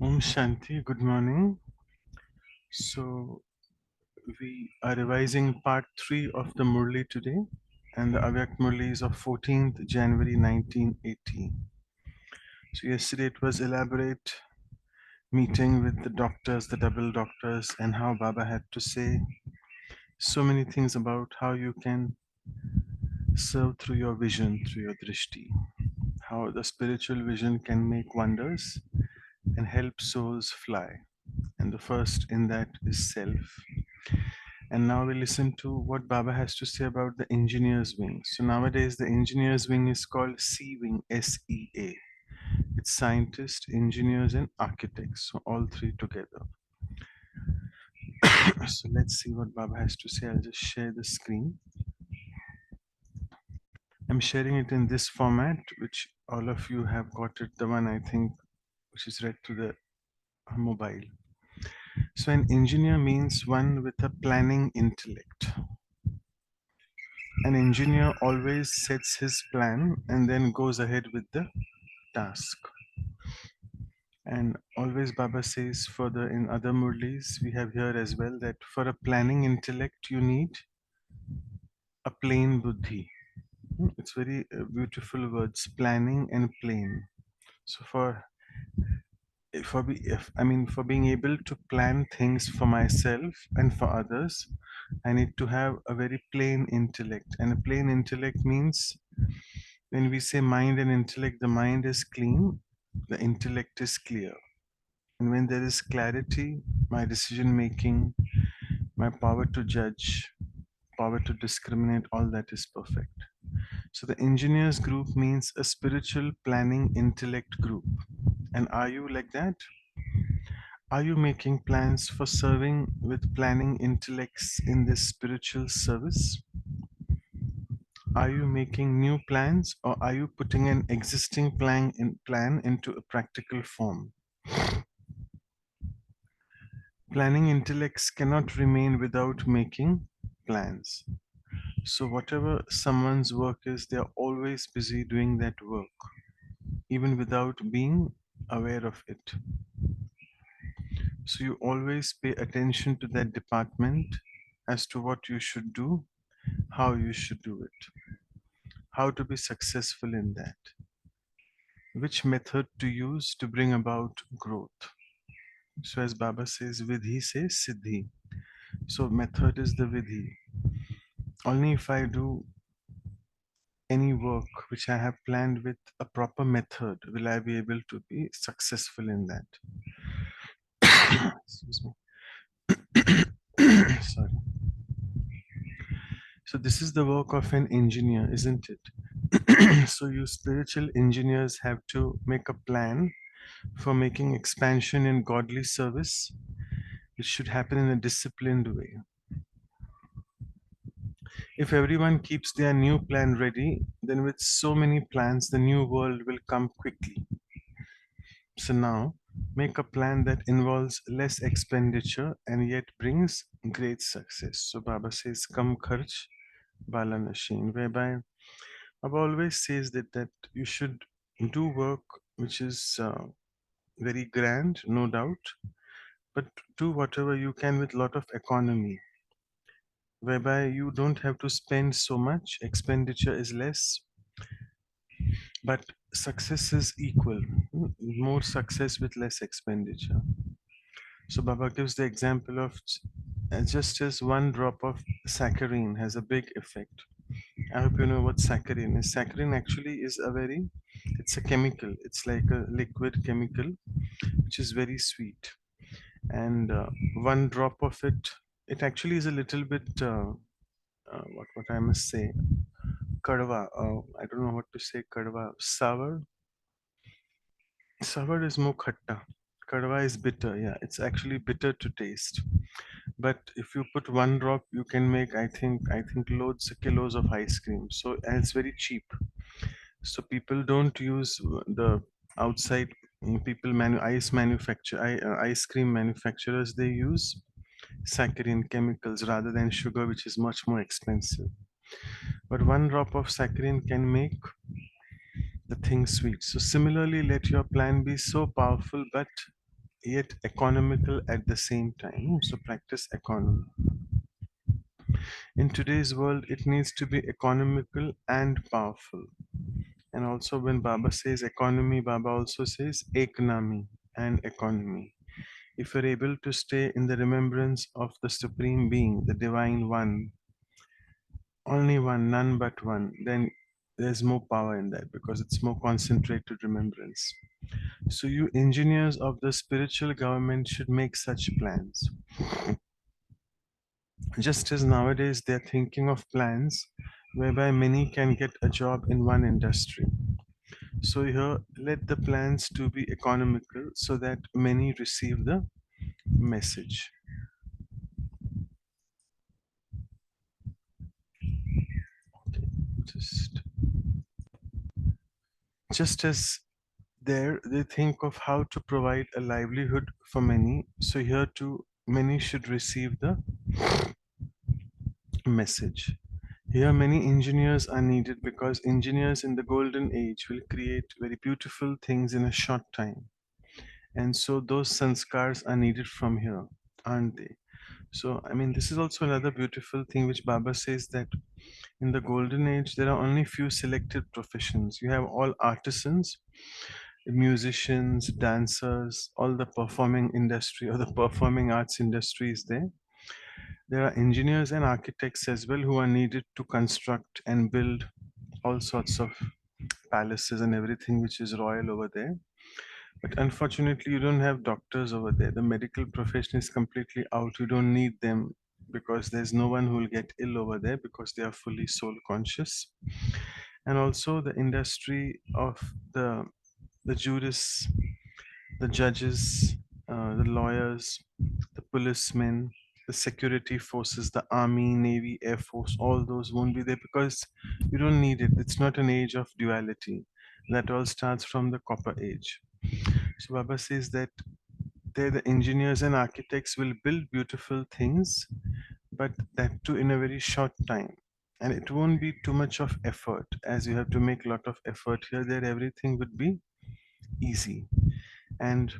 Om Shanti, good morning. So, we are revising part 3 of the Murli today, and the Avyak Murli is of 14th January 1980. So, yesterday it was elaborate meeting with the doctors, the double doctors, and how Baba had to say so many things about how you can serve through your vision, through your drishti, how the spiritual vision can make wonders and help souls fly. And the first in that is self. And now we listen to what Baba has to say about the engineer's wing. So nowadays, the engineer's wing is called C wing, SEA. It's scientists, engineers, and architects. So all three together. So let's see what Baba has to say. I'll just share the screen. I'm sharing it in this format, which all of you have got it, the one I think which is read to the mobile. So an engineer means one with a planning intellect. An engineer always sets his plan and then goes ahead with the task. And always Baba says further in other Murlis, we have here as well that for a planning intellect, you need a plain buddhi. It's very beautiful words, planning and plain. So for being able to plan things for myself and for others, I need to have a very plain intellect. And a plain intellect means when we say mind and intellect, the mind is clean, the intellect is clear. And when there is clarity, my decision making, my power to judge, power to discriminate, all that is perfect. So the engineers group means a spiritual planning intellect group. And are you like that? Are you making plans for serving with planning intellects in this spiritual service? Are you making new plans or are you putting an existing plan into a practical form? Planning intellects cannot remain without making plans. So, whatever someone's work is, they are always busy doing that work, even without being aware of it. So, you always pay attention to that department as to what you should do, how you should do it, how to be successful in that, which method to use to bring about growth. So, as Baba says, Vidhi says Siddhi. So, method is the Vidhi. Only if I do any work which I have planned with a proper method will I be able to be successful in that. Excuse me. Sorry. So, this is the work of an engineer, isn't it? So, you spiritual engineers have to make a plan for making expansion in godly service, which should happen in a disciplined way. If everyone keeps their new plan ready, then with so many plans, the new world will come quickly. So now, make a plan that involves less expenditure and yet brings great success. So Baba says, "Kam kharch, bala nashin," whereby Baba always says that you should do work which is very grand, no doubt, but do whatever you can with lot of economy, whereby you don't have to spend so much, expenditure is less, but success is equal. More success with less expenditure. So Baba gives the example of just as one drop of saccharin has a big effect. I hope you know what saccharin is. Saccharin actually is it's a chemical. It's like a liquid chemical which is very sweet. And one drop of it, it actually is a little bit, what I must say, kadwa. I don't know what to say, kadwa. Sour. Sour is more khatta. Kadwa is bitter. Yeah, it's actually bitter to taste. But if you put one drop, you can make I think loads kilos of ice cream. So and it's very cheap. So people don't use the outside ice manufacture ice cream manufacturers. They use saccharin chemicals rather than sugar, which is much more expensive. But one drop of saccharin can make the thing sweet. So similarly, let your plan be so powerful but yet economical at the same time. So practice economy. In today's world, it needs to be economical and powerful. And also, when Baba says economy, Baba also says economy and economy. If you're able to stay in the remembrance of the Supreme Being, the Divine One, only one, none but one, then there's more power in that because it's more concentrated remembrance. So, you engineers of the spiritual government should make such plans. Just as nowadays they're thinking of plans whereby many can get a job in one industry. So here, let the plans to be economical so that many receive the message. Okay, just as there they think of how to provide a livelihood for many, so here too many should receive the message. Here many engineers are needed because engineers in the golden age will create very beautiful things in a short time. And so those sanskars are needed from here, aren't they? So, I mean, this is also another beautiful thing which Baba says that in the golden age, there are only few selected professions. You have all artisans, musicians, dancers, all the performing industry or the performing arts industry is there. There are engineers and architects as well who are needed to construct and build all sorts of palaces and everything which is royal over there. But unfortunately, you don't have doctors over there. The medical profession is completely out. You don't need them because there's no one who will get ill over there because they are fully soul conscious. And also the industry of the jurists, the judges, the lawyers, the policemen, the security forces, the army, navy, air force, all those won't be there because you don't need it. It's not an age of duality. That all starts from the copper age. So Baba says that there the engineers and architects will build beautiful things, but that too in a very short time. And it won't be too much of effort as you have to make a lot of effort here. There everything would be easy. And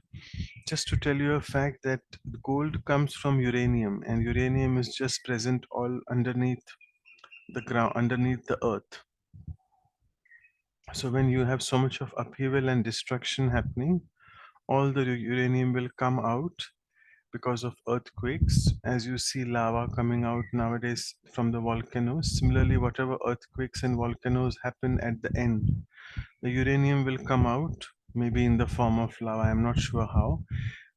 just to tell you a fact that gold comes from uranium, and uranium is just present all underneath the ground, underneath the earth. So when you have so much of upheaval and destruction happening, all the uranium will come out because of earthquakes. As you see lava coming out nowadays from the volcanoes, similarly, whatever earthquakes and volcanoes happen at the end, the uranium will come out, maybe in the form of lava. I'm not sure how,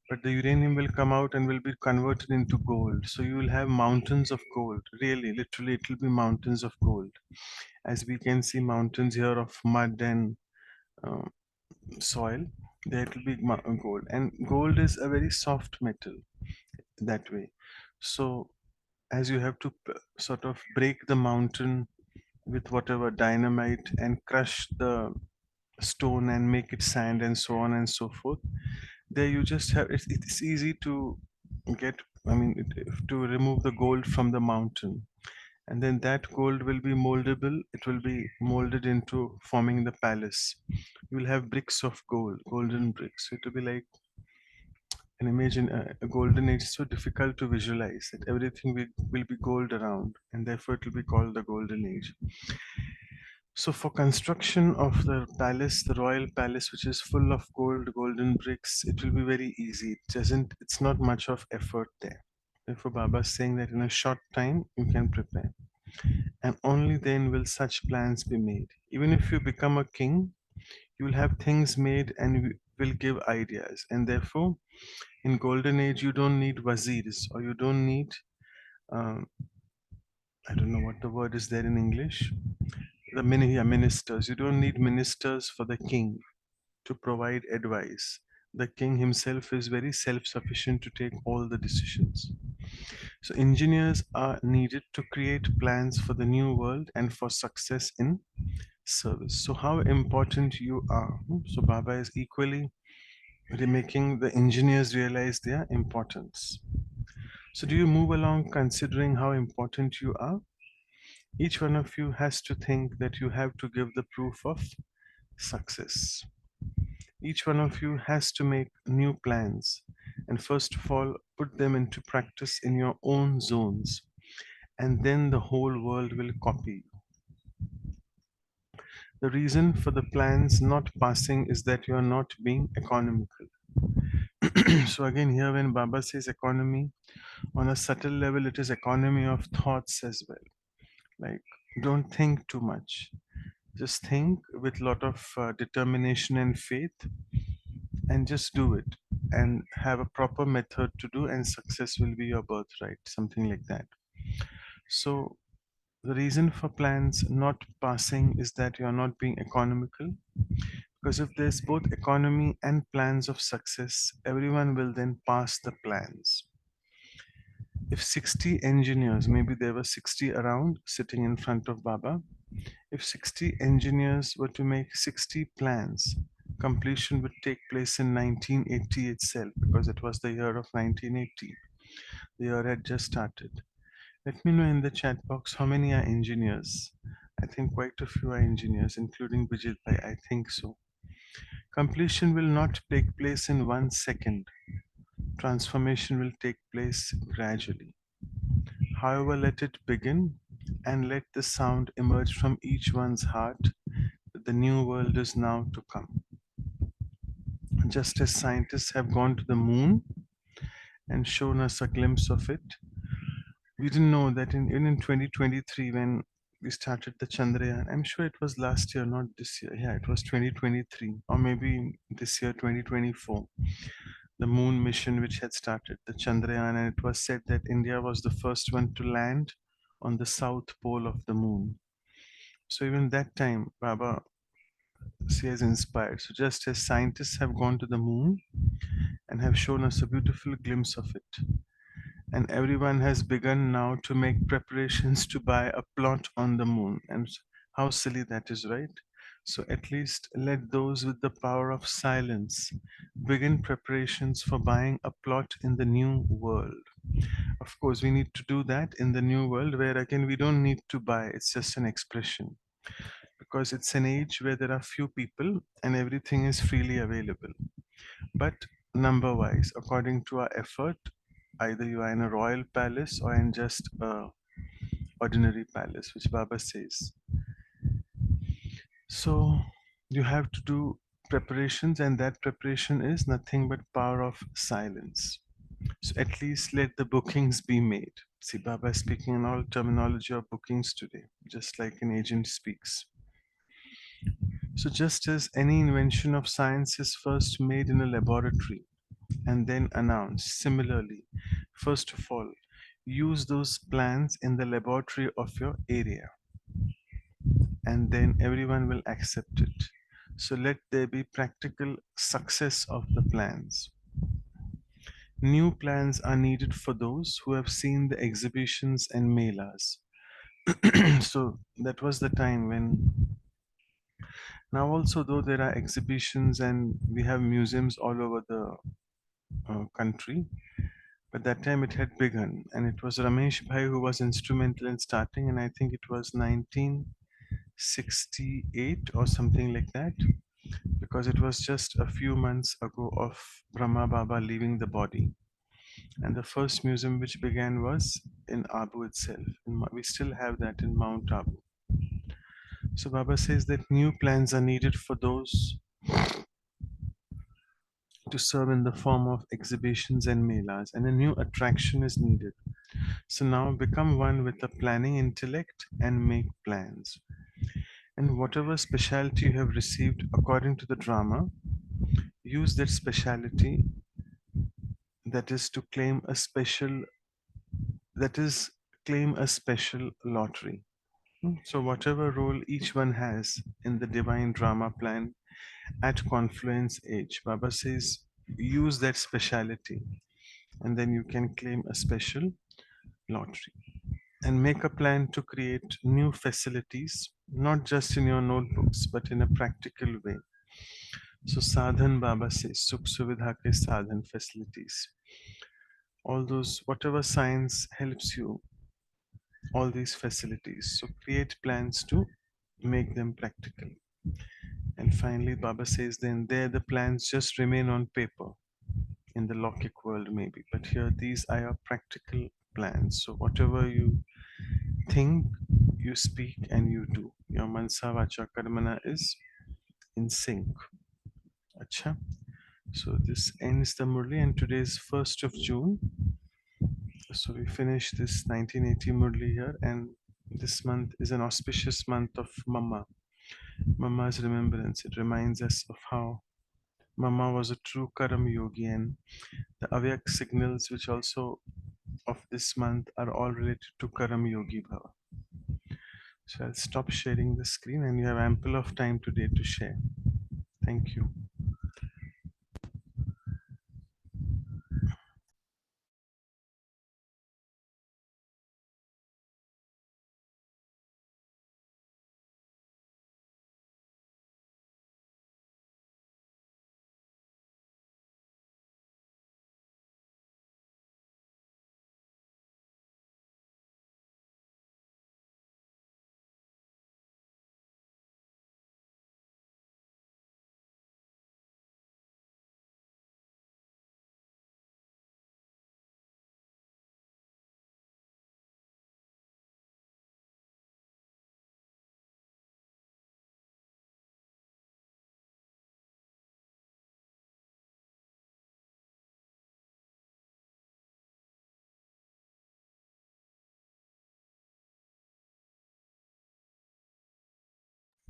but the uranium will come out and will be converted into gold. So you will have mountains of gold. Really, literally, it will be mountains of gold. As we can see mountains here of mud and uh, soil, there it will be gold. And gold is a very soft metal that way. So as you have to sort of break the mountain with whatever dynamite and crush the stone and make it sand and so on and so forth, there you just have it's easy to get, I mean to remove the gold from the mountain, and then that gold will be moldable. It will be molded into forming the palace. You will have bricks of gold, golden bricks. It will be like, and imagine a golden age is so difficult to visualize that everything will be gold around, and therefore it will be called the golden age. So for construction of the palace, the royal palace, which is full of gold, golden bricks, it will be very easy. It's not much of effort there. Therefore Baba is saying that in a short time you can prepare, and only then will such plans be made. Even if you become a king, you will have things made and you will give ideas, and therefore in golden age you don't need wazirs, or you don't need um, I don't know what the word is there in English, the ministers. You don't need ministers for the king to provide advice. The king himself is very self-sufficient to take all the decisions. So engineers are needed to create plans for the new world and for success in service. So how important you are. So Baba is equally making the engineers realize their importance. So, do you move along considering how important you are? Each one of you has to think that you have to give the proof of success. Each one of you has to make new plans and first of all put them into practice in your own zones, and then the whole world will copy you. The reason for the plans not passing is that you are not being economical. So, again, here when Baba says economy, on a subtle level, it is economy of thoughts as well. Like, don't think too much. Just think with a lot of determination and faith, and just do it, and have a proper method to do, and success will be your birthright, something like that. So, the reason for plans not passing is that you are not being economical. Because if there's both economy and plans of success, everyone will then pass the plans. If 60 engineers, maybe there were 60 around sitting in front of Baba, if 60 engineers were to make 60 plans, completion would take place in 1980 itself, because it was the year of 1980. The year had just started. Let me know in the chat box how many are engineers. I think quite a few are engineers, including Bijit Bhai. I think so. Completion will not take place in 1 second. Transformation will take place gradually. However, let it begin, and let the sound emerge from each one's heart that the new world is now to come. Just as scientists have gone to the moon and shown us a glimpse of it, we didn't know that in 2023, when we started the Chandrayaan, I'm sure it was last year, not this year. Yeah, it was 2023, or maybe this year, 2024. The moon mission which had started, the Chandrayaan, and it was said that India was the first one to land on the south pole of the moon. So even that time, Baba has inspired. So just as scientists have gone to the moon and have shown us a beautiful glimpse of it, and everyone has begun now to make preparations to buy a plot on the moon. And how silly that is, right? So at least let those with the power of silence begin preparations for buying a plot in the new world. Of course, we need to do that in the new world, where again we don't need to buy, it's just an expression. Because it's an age where there are few people and everything is freely available. But number wise, according to our effort, either you are in a royal palace or in just a ordinary palace, which Baba says. So you have to do preparations, and that preparation is nothing but power of silence. So at least let the bookings be made. See, Baba is speaking in all terminology of bookings today, just like an agent speaks. So just as any invention of science is first made in a laboratory and then announced, similarly, first of all, use those plans in the laboratory of your area, and then everyone will accept it. So let there be practical success of the plans. New plans are needed for those who have seen the exhibitions and melas. So that was the time when, now also though there are exhibitions and we have museums all over the country, but that time it had begun, and it was Ramesh Bhai who was instrumental in starting, and I think it was 1968 or something like that, because it was just a few months ago of Brahma Baba leaving the body. And the first museum which began was in Abu itself. We still have that in Mount Abu. So Baba says that new plans are needed for those to serve in the form of exhibitions and melas, and a new attraction is needed. So now become one with the planning intellect and make plans. And whatever specialty you have received according to the drama, use that specialty, that is to claim a special, that is claim a special lottery. So whatever role each one has in the divine drama plan at confluence age, Baba says use that specialty, and then you can claim a special lottery. And make a plan to create new facilities, not just in your notebooks, but in a practical way. So Sadhan, Baba says, Sukh Suvidha ke Sadhan, facilities. All those, whatever science helps you, all these facilities. So create plans to make them practical. And finally, Baba says, then there the plans just remain on paper in the Lokik world, maybe. But here, these are your practical plans. So, whatever you think, you speak, and you do, your Mansa Vacha Karmana is in sync. Acha. So, this ends the Murli, and today is 1st of June. So, we finished this 1980 Murli here, and this month is an auspicious month of Mama. Mama's remembrance. It reminds us of how Mama was a true Karam yogi, and the Avyak signals, which also of this month, are all related to Karam Yogi Bhava. So I'll stop sharing the screen, and you have ample of time today to share. Thank you.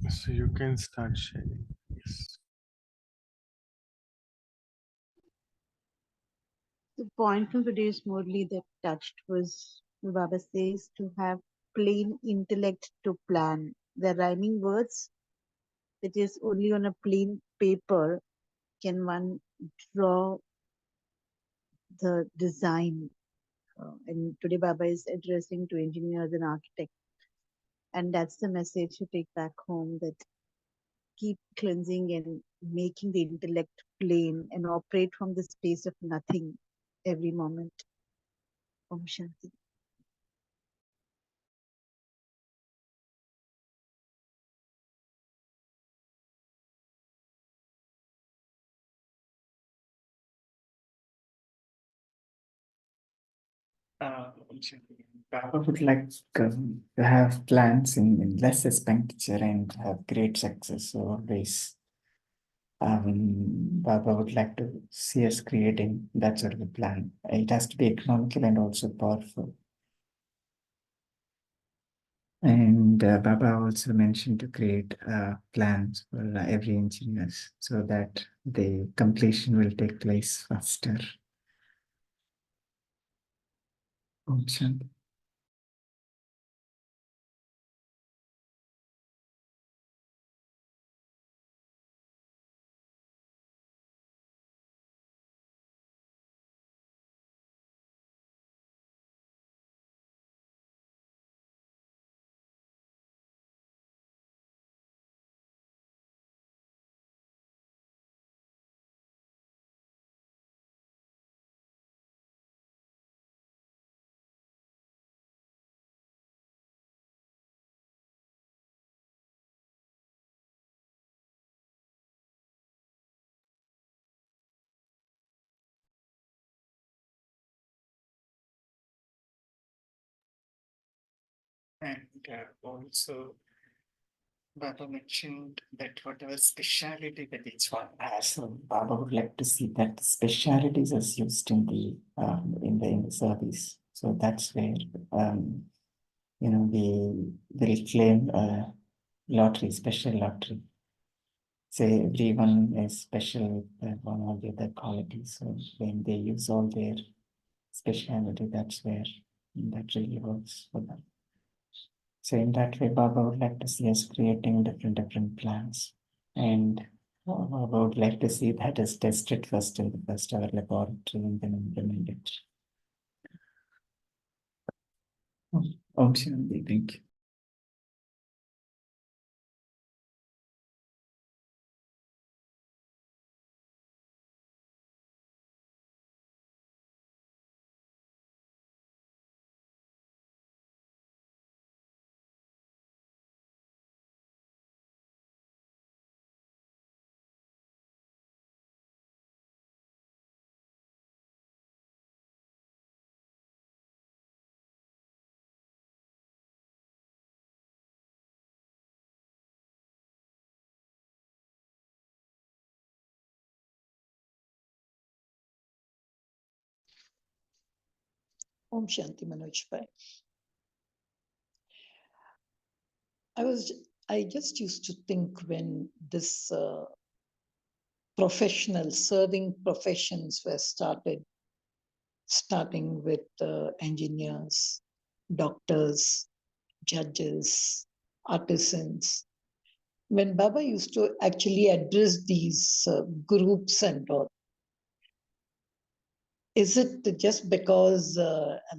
So you can start sharing. Yes. The point from today's Murli that touched was Baba says to have plain intellect to plan. The rhyming words that is only on a plain paper can one draw the design. And today Baba is addressing to engineers and architects. And that's the message to take back home, that keep cleansing and making the intellect plain and operate from the space of nothing every moment. Om Shanti. Uh, Baba would like to have plans in less expenditure and have great success. So always, Baba would like to see us creating that sort of a plan. It has to be economical and also powerful. And Baba also mentioned to create plans for every engineer so that the completion will take place faster. Om Shanti. And also, Baba mentioned that whatever speciality that each one has, so Baba would like to see that specialities is used in the service. So that's where we claim lottery, special lottery. Say everyone is special with one or the other qualities. So when they use all their speciality, that's where that really works for them. So in that way, Baba would like to see us creating different plans. And Baba would like to see that is tested first in the first our laboratory and then implemented. Om Shanti, thank you. Om Shanti Manoj Bhai. I just used to think when this professional serving professions were starting with engineers, doctors, judges, artisans. When Baba used to actually address these groups and all, is it just because,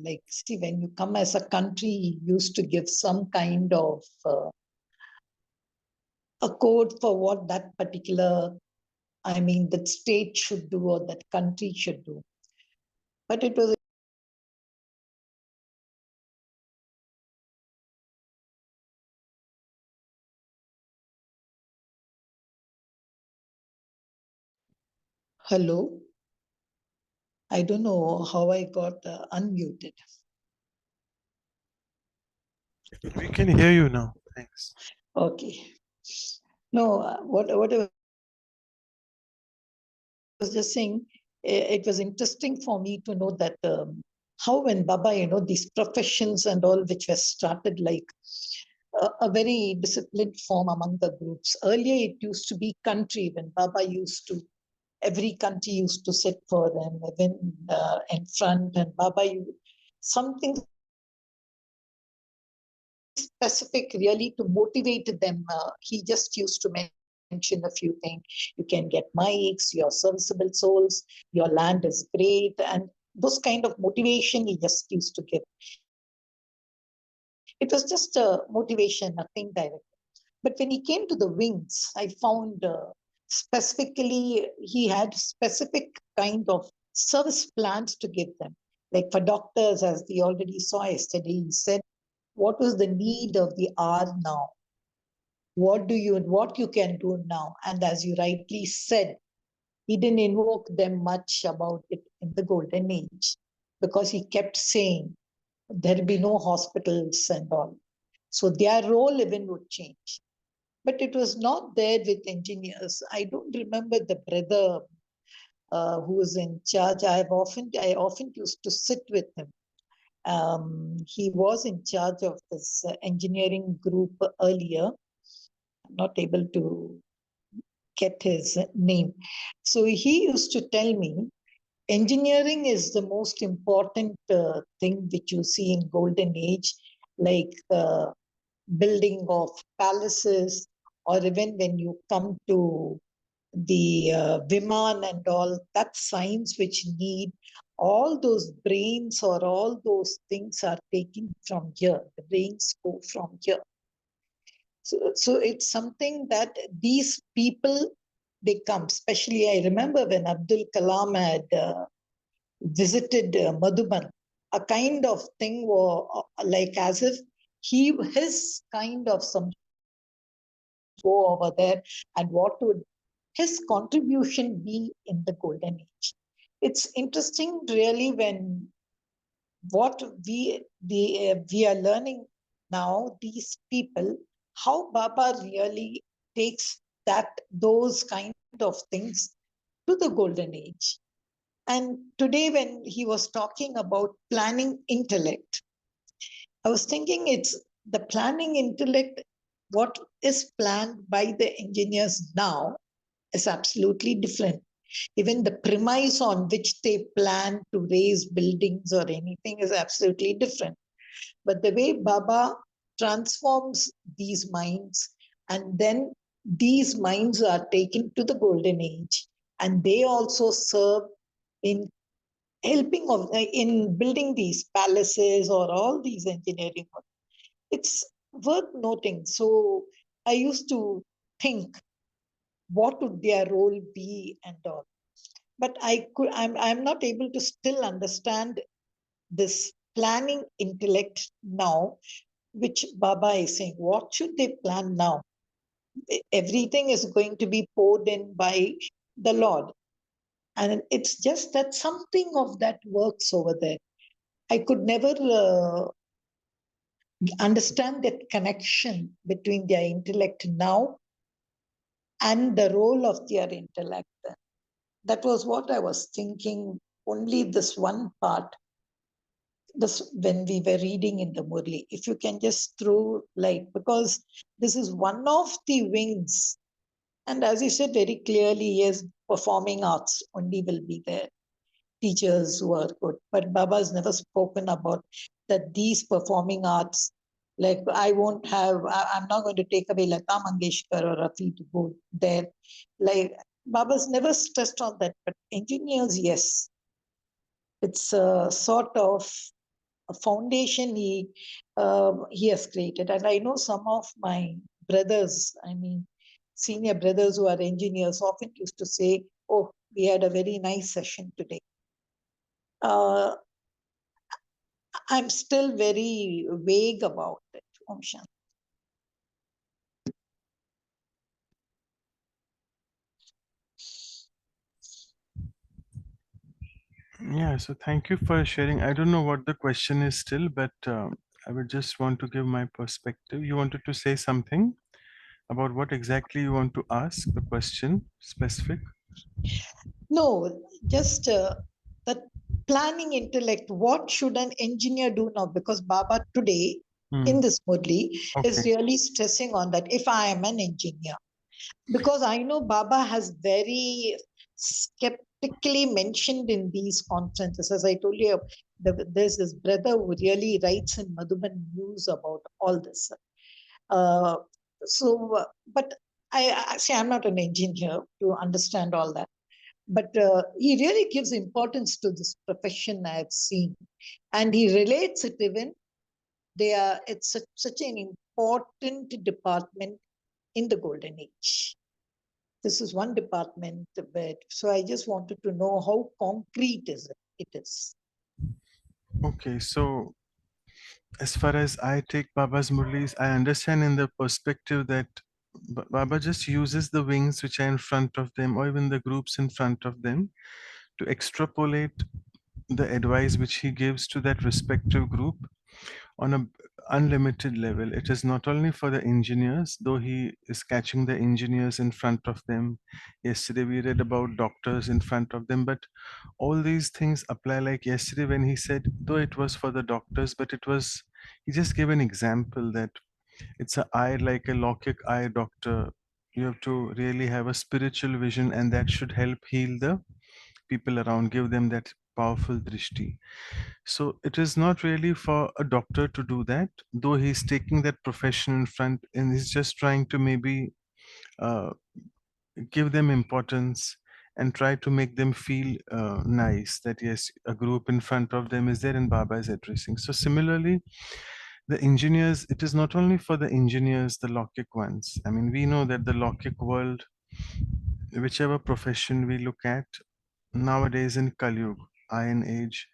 like, see, when you come as a country, he used to give some kind of a code for what that particular, I mean, that state should do or that country should do. But it was hello. I don't know how I got unmuted. We can hear you now. Thanks. Okay. No, what I was just saying, it was interesting for me to know that how when Baba, these professions and all which were started like a very disciplined form among the groups. Earlier, it used to be country when Baba used to, every country used to sit for them, even in front, and Baba, something specific really to motivate them. He just used to mention a few things. You can get mics, you're serviceable souls, your land is great, and those kind of motivation he just used to give. It was just a motivation, nothing direct. But when he came to the wings, I found specifically he had specific kind of service plans to give them. Like for doctors, as we already saw yesterday, he said, what is the need of the hour now? What you can do now? And as you rightly said, he didn't invoke them much about it in the golden age because he kept saying there'll be no hospitals and all. So their role even would change. But it was not there with engineers. I don't remember the brother who was in charge. I often used to sit with him. He was in charge of this engineering group earlier. I'm not able to get his name. So he used to tell me, engineering is the most important thing which you see in golden age, like building of palaces, or even when you come to the Viman and all, that science which need all those brains or all those things are taken from here. The brains go from here. So it's something that these people, they come. Especially, I remember when Abdul Kalam had visited Madhuban, a kind of thing was like as if his kind of some go over there and what would his contribution be in the golden age. It's interesting really when what we are learning now, these people, how Baba really takes those kind of things to the golden age. And today when he was talking about planning intellect, I was thinking it's the planning intellect, what is planned by the engineers now is absolutely different. Even the premise on which they plan to raise buildings or anything is absolutely different. But the way Baba transforms these minds, and then these minds are taken to the golden age, and they also serve in helping of in building these palaces or all these engineering. It's worth noting. So I used to think, what would their role be and all. But I'm not able to still understand this planning intellect now, which Baba is saying. What should they plan now? Everything is going to be poured in by the Lord. And it's just that something of that works over there. I could never understand that connection between their intellect now and the role of their intellect. That was what I was thinking, only this one part. this when we were reading in the Murli, if you can just throw light, because this is one of the wings. And as you said very clearly, yes, performing arts only will be there, teachers who are good. But Baba has never spoken about that these performing arts, like I'm not going to take away Lata Mangeshkar or Rafi to go there. Like Baba's never stressed on that, but engineers, yes. It's a sort of a foundation he has created. And I know some of my brothers, I mean, senior brothers who are engineers often used to say, "Oh, we had a very nice session today." Uh, I'm still very vague about it, Om Shanti. Yeah, so thank you for sharing. I don't know what the question is still, but I would just want to give my perspective. You wanted to say something about what exactly you want to ask, the question specific? No, just that planning intellect. What should an engineer do now? Because Baba today in Hmm. this Murli is Okay. really stressing on that. If I am an engineer, because I know Baba has very skeptically mentioned in these conferences. As I told you, there's this brother who really writes in Madhuban News about all this. Uh, but I say I'm not an engineer to understand all that. But he really gives importance to this profession I've seen, and he relates it even. It's such an important department in the golden age. This is one department, but so I just wanted to know how concrete is it? It is. Okay, so as far as I take Baba's Murlis, I understand in the perspective that Baba just uses the wings which are in front of them, or even the groups in front of them, to extrapolate the advice which he gives to that respective group on a unlimited level. It is not only for the engineers, though he is catching the engineers in front of them. Yesterday we read about doctors in front of them, but all these things apply. Like yesterday when he said, though it was for the doctors, but it was, he just gave an example that it's a eye, like a Lokic eye doctor. You have to really have a spiritual vision, and that should help heal the people around, give them that powerful drishti. So it is not really for a doctor to do that, though he's taking that profession in front and he's just trying to maybe uh, give them importance and try to make them feel nice that yes, a group in front of them is there and Baba is addressing. So similarly, the engineers, it is not only for the engineers, the Lokic ones. I mean, we know that the Lokic world, whichever profession we look at nowadays in Kali Yuga, Iron Age,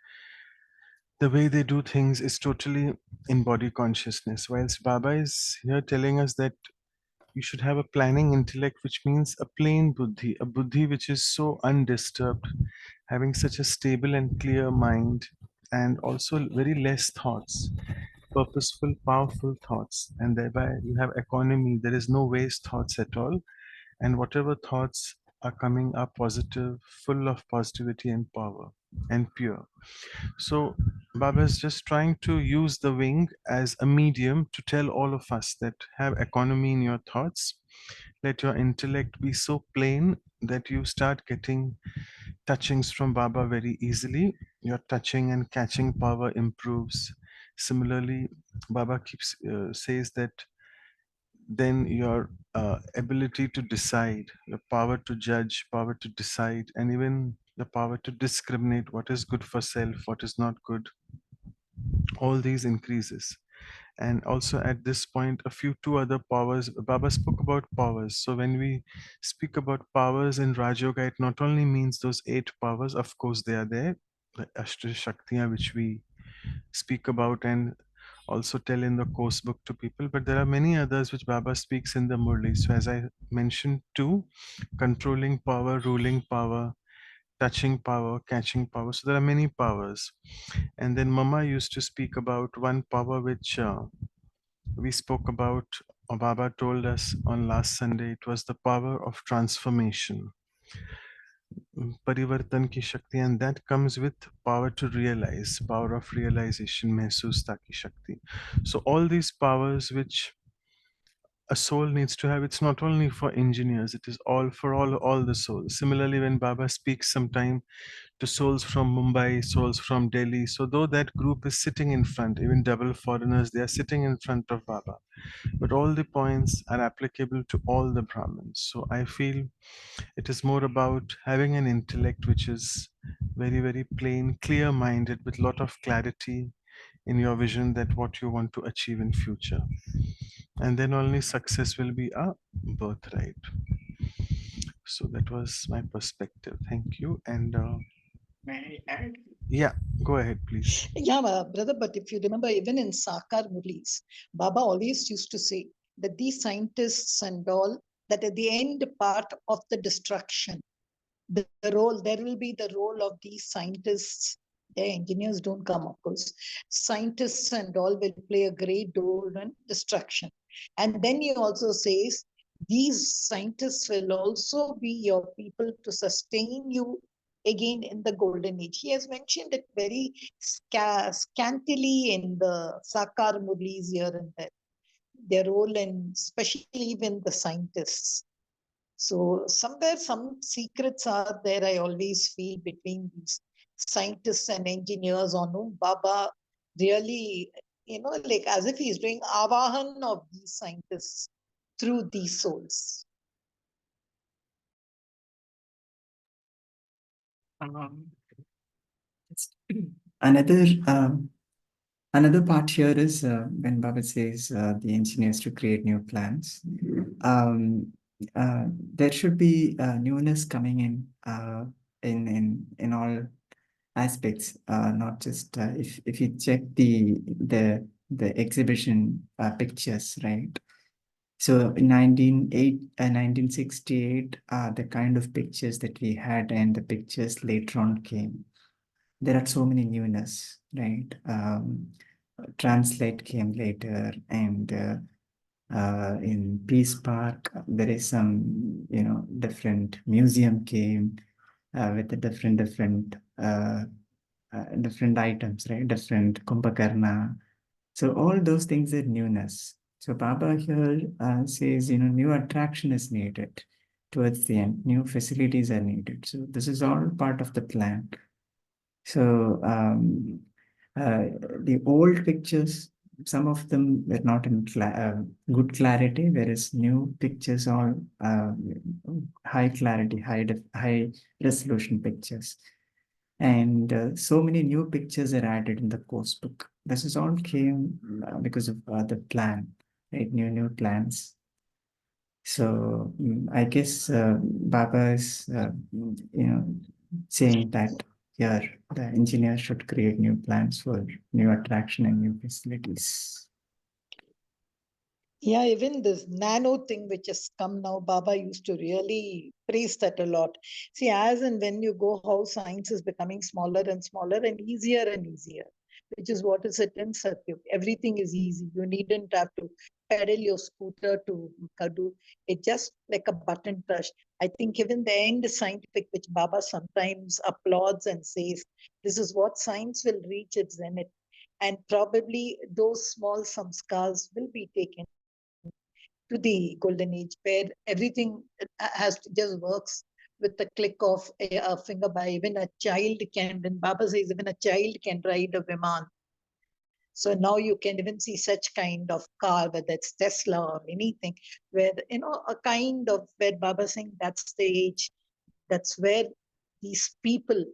the way they do things is totally in body consciousness. Whilst Baba is here telling us that you should have a planning intellect, which means a plain buddhi, a buddhi which is so undisturbed, having such a stable and clear mind, and also very less thoughts, purposeful, powerful thoughts, and thereby you have economy. There is no waste thoughts at all, and whatever thoughts are coming are positive, full of positivity and power and pure. So Baba is just trying to use the wing as a medium to tell all of us that have economy in your thoughts. Let your intellect be so plain that you start getting touchings from Baba very easily. Your touching and catching power improves. Similarly, Baba keeps says that then your ability to decide, your power to judge, power to decide, and even the power to discriminate what is good for self, what is not good, all these increases. And also at this point, a few two other powers. Baba spoke about powers. So when we speak about powers in Raj Yoga, it not only means those 8 powers, of course they are there, the Ashta Shaktiya, which we speak about and also tell in the course book to people, but there are many others which Baba speaks in the Murli. So as I mentioned, two: controlling power, ruling power, touching power, catching power. So there are many powers. And then Mama used to speak about one power which we spoke about, or Baba told us on last Sunday. It was the power of transformation. परिवर्तन की शक्ति, and that comes with power to realize, power of realization, महसूसता की शक्ति. So all these powers which a soul needs to have, it's not only for engineers, it is all for all the souls. Similarly, when Baba speaks sometime to souls from Mumbai, souls from Delhi, so though that group is sitting in front, even double foreigners, they are sitting in front of Baba, but all the points are applicable to all the Brahmins. So I feel it is more about having an intellect which is very, very plain, clear minded, with lot of clarity in your vision that what you want to achieve in future, and then only success will be a birthright. So that was my perspective. Thank you. And May I add? yeah, go ahead, please. Yeah, brother, but if you remember, even in Sakar Murlis, Baba always used to say that these scientists and all, that at the end part of the destruction, the role, there will be the role of these scientists. The engineers don't come, of course. Scientists and all will play a great role in destruction. And then he also says, these scientists will also be your people to sustain you again in the golden age. He has mentioned it very scantily in the Sakar Murlis here and there, their role, and especially even the scientists. So somewhere some secrets are there, I always feel, between these scientists and engineers, on whom Baba really, like as if he's doing avahan of these scientists through these souls. Um, another another part here is when Baba says the engineers to create new plans. Um, there should be newness coming in all aspects, not just if you check the exhibition pictures, right? So in 1968, the kind of pictures that we had and the pictures later on came, there are so many newness, right? Translate came later, and in Peace Park, there is some, different museum came with the different items, right? Different Kumbhakarna. So all those things are newness. So Baba here says, new attraction is needed towards the end. New facilities are needed. So this is all part of the plan. So uh, the old pictures, some of them were not in good clarity, whereas new pictures are high clarity, high resolution pictures. And so many new pictures are added in the course book. This is all came because of the plan, right? New plans. So I guess Baba is, saying that here the engineer should create new plans for new attraction and new facilities. Yeah, even this nano thing which has come now, Baba used to really praise that a lot. See, as and when you go, how science is becoming smaller and smaller and easier, which is what is it in Satyug. Everything is easy. You needn't have to pedal your scooter to do it, just like a button touch. I think even the end scientific, which Baba sometimes applauds and says, this is what science will reach its zenith. And probably those small samskars will be taken to the golden age, where everything has to just works with the click of a finger. By even a child can, when Baba says even a child can ride a Viman. So now you can even see such kind of car, whether it's Tesla or anything, where, a kind of, where Baba saying that's the age, that's where these people,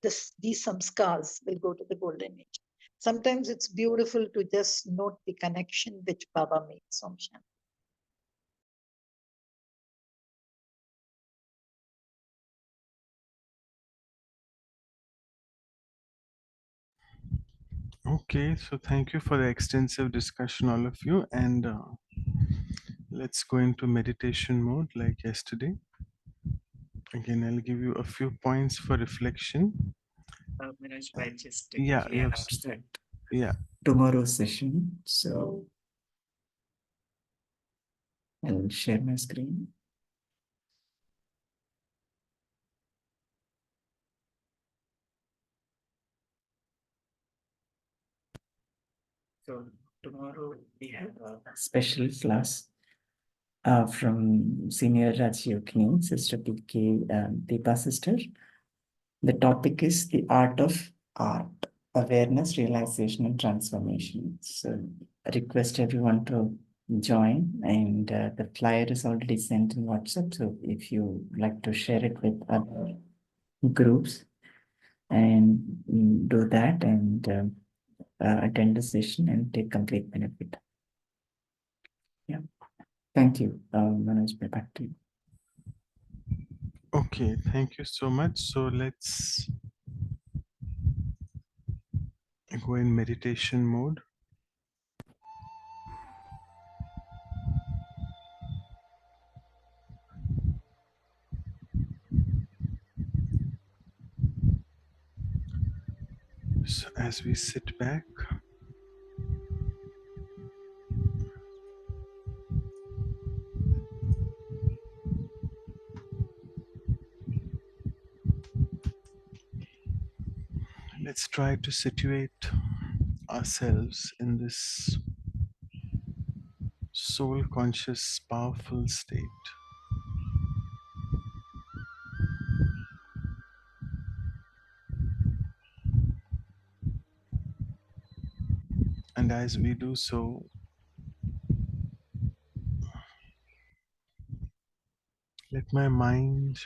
these samskars will go to the golden age. Sometimes it's beautiful to just note the connection which Baba makes. Om Shanti. Okay, so thank you for the extensive discussion, all of you, and let's go into meditation mode like yesterday. Again, I'll give you a few points for reflection. Miraj, I just Yeah, quickly announced that yeah. tomorrow's session. So I'll share my screen. So tomorrow we have a special class from Senior Rajyogi, Sister PK Deepa Sister. The topic is the art of art, awareness, realization, and transformation. So I request everyone to join, and the flyer is already sent in WhatsApp. So if you like to share it with other groups, and do that, and attend the session and take complete benefit. Yeah. Thank you. Manoj, back to you. Okay, thank you so much. So let's go in meditation mode. So as we sit back, let's try to situate ourselves in this soul conscious, powerful state. And as we do so, let my mind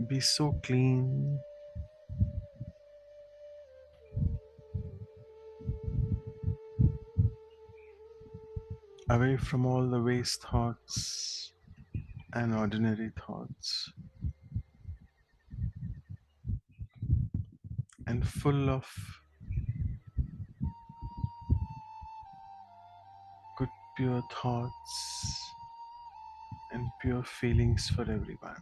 be so clean, away from all the waste thoughts and ordinary thoughts, and full of good, pure thoughts and pure feelings for everyone.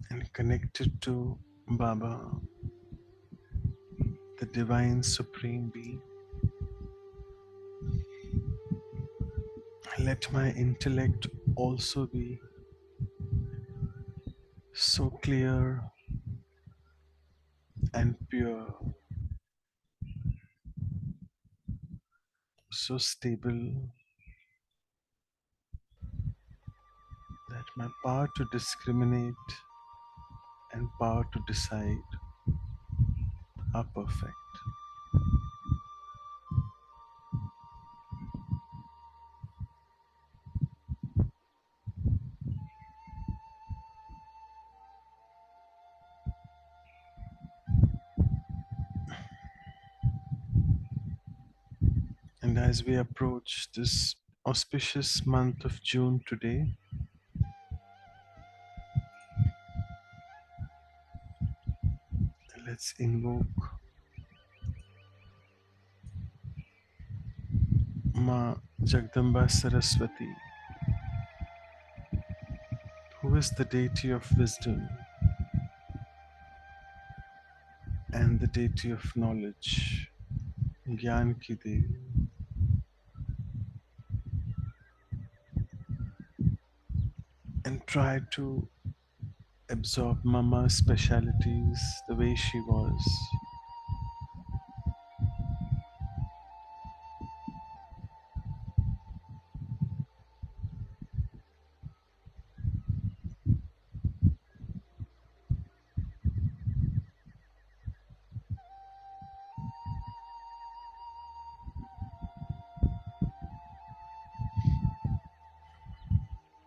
And connected to Baba, the Divine Supreme Being. Let my intellect also be so clear and pure, so stable, that my power to discriminate and power to decide are perfect. And as we approach this auspicious month of June today, let's invoke Ma Jagdamba Saraswati, who is the deity of wisdom and the deity of knowledge, Gyan Ki Devi, and try to absorb Mama's specialities the way she was.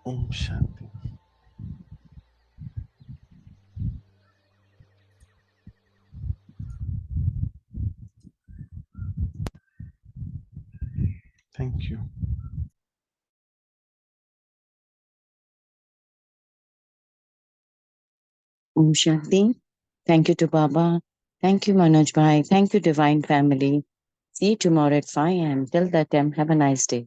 Om Shanti. Thank you. Om Shanti. Thank you to Baba. Thank you, Manoj Bhai. Thank you, Divine Family. See you tomorrow at 5 a.m. Till that time, have a nice day.